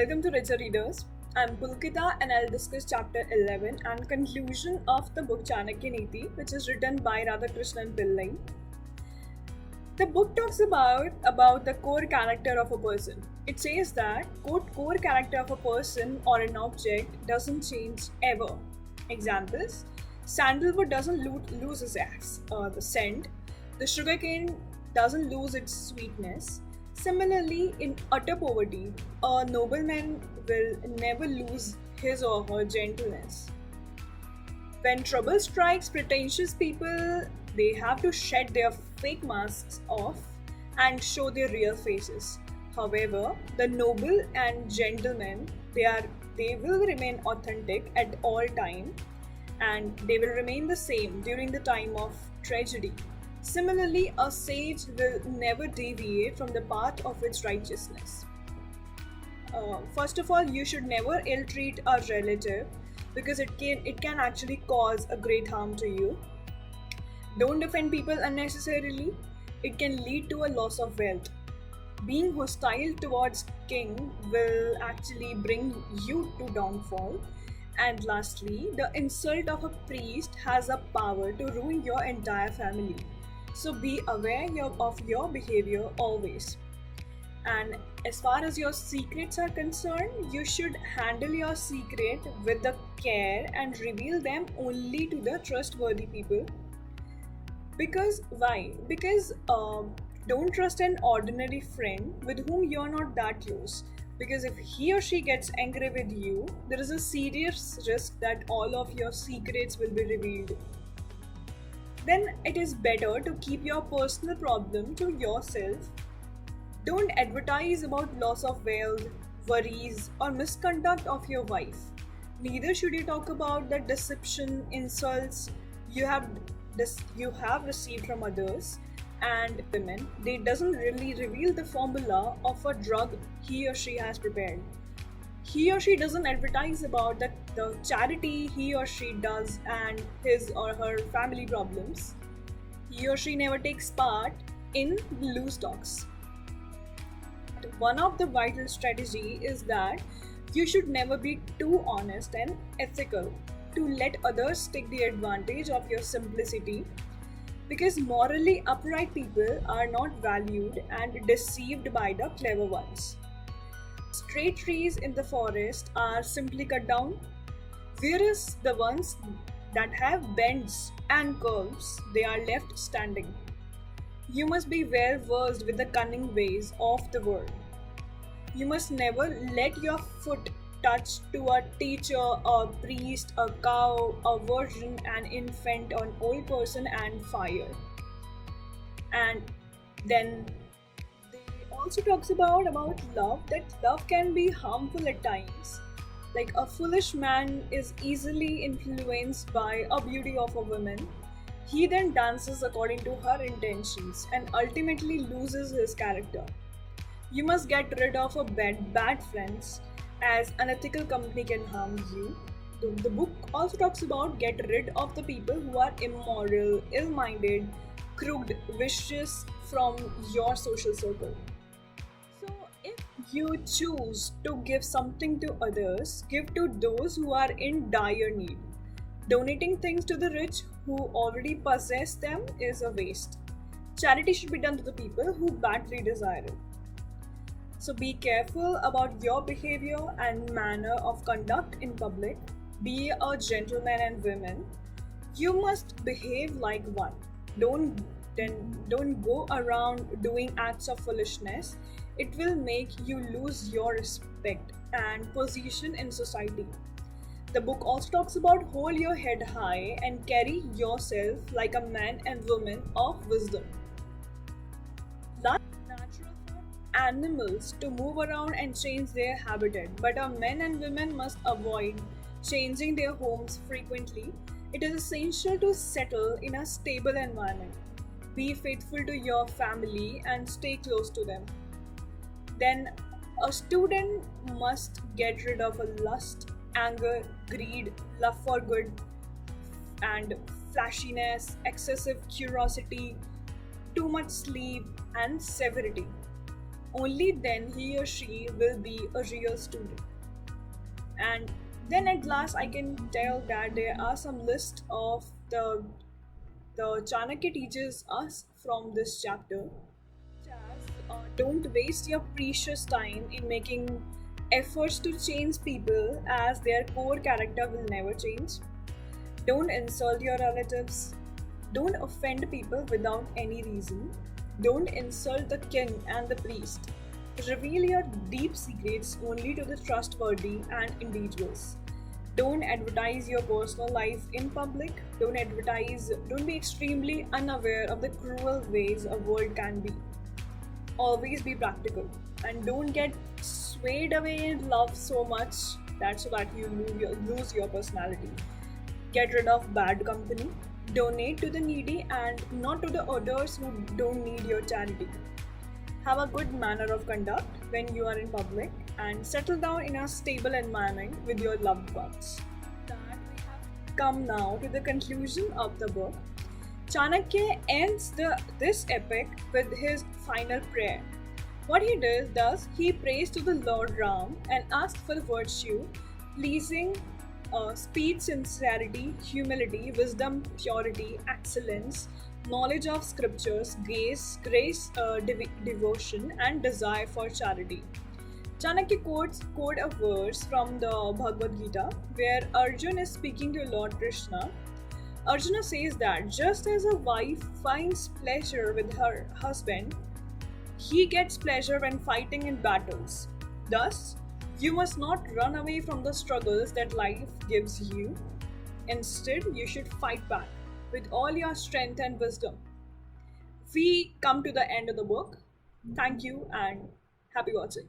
Welcome to Richer Readers. I'm Pulkita and I'll discuss chapter 11 and conclusion of the book Chanakya Niti, which is written by Radhakrishnan Pillai. The book talks about the core character of a person. It says that quote, core character of a person or an object doesn't change ever. Examples: sandalwood doesn't lose its the scent. The sugarcane doesn't lose its sweetness. Similarly, in utter poverty, a nobleman will never lose his or her gentleness. When trouble strikes pretentious people, they have to shed their fake masks off and show their real faces. However, the noble and gentlemen, they will remain authentic at all time, and they will remain the same during the time of tragedy. Similarly, a sage will never deviate from the path of its righteousness. First of all, you should never ill-treat a relative because it can actually cause a great harm to you. Don't defend people unnecessarily. It can lead to a loss of wealth. Being hostile towards king will actually bring you to downfall. And lastly, the insult of a priest has a power to ruin your entire family. So be aware of your behavior always. And as far as your secrets are concerned, you should handle your secret with the care and reveal them only to the trustworthy people. Because why? Because don't trust an ordinary friend with whom you're not that close. Because if he or she gets angry with you, there is a serious risk that all of your secrets will be revealed. Then it is better to keep your personal problem to yourself. Don't advertise about loss of wealth, worries, or misconduct of your wife. Neither should you talk about the deception, insults you have received from others and women. They doesn't really reveal the formula of a drug he or she has prepared. He or she doesn't advertise about the charity he or she does and his or her family problems. He or she never takes part in loose talks. One of the vital strategy is that you should never be too honest and ethical to let others take the advantage of your simplicity, because morally upright people are not valued and deceived by the clever ones. Straight trees in the forest are simply cut down, whereas the ones that have bends and curves, they are left standing. You must be well versed with the cunning ways of the world. You must never let your foot touch to a teacher, a priest, a cow, a virgin, an infant, an old person, and fire. And then they also talks about love, that love can be harmful at times. Like a foolish man is easily influenced by a beauty of a woman. He then dances according to her intentions and ultimately loses his character. You must get rid of a bad friends, as unethical company can harm you. The book also talks about get rid of the people who are immoral, ill-minded, crooked, vicious from your social circle. So if you choose to give something to others, give to those who are in dire need. Donating things to the rich who already possess them is a waste. Charity should be done to the people who badly desire it. So be careful about your behavior and manner of conduct in public. Be a gentleman and women. You must behave like one. Don't go around doing acts of foolishness. It will make you lose your respect and position in society. The book also talks about hold your head high and carry yourself like a man and woman of wisdom. Natural for animals to move around and change their habitat, but our men and women must avoid changing their homes frequently. It is essential to settle in a stable environment. Be faithful to your family and stay close to them. Then, a student must get rid of lust, anger, greed, love for good, and flashiness, excessive curiosity, too much sleep, and severity. Only then he or she will be a real student. And then at last I can tell that there are some list of the Chanakya teaches us from this chapter. Don't waste your precious time in making efforts to change people as their core character will never change. Don't insult your relatives. Don't offend people without any reason. Don't insult the king and the priest. Reveal your deep secrets only to the trustworthy and individuals. Don't advertise your personal life in public. Don't be extremely unaware of the cruel ways a world can be. Always be practical and don't get swayed away in love so much that you lose your personality. Get rid of bad company. Donate to the needy and not to the others who don't need your charity. Have a good manner of conduct when you are in public and settle down in a stable environment with your loved ones. That we have come now to the conclusion of the book. Chanakya ends this epic with his final prayer. What he does, he prays to the Lord Ram and asks for virtue, pleasing speed, sincerity, humility, wisdom, purity, excellence, knowledge of scriptures, grace, devotion, and desire for charity. Chanakya quote a verse from the Bhagavad Gita where Arjun is speaking to Lord Krishna. Arjuna says that just as a wife finds pleasure with her husband, he gets pleasure when fighting in battles. Thus, you must not run away from the struggles that life gives you. Instead, you should fight back with all your strength and wisdom. We come to the end of the book. Thank you and happy watching.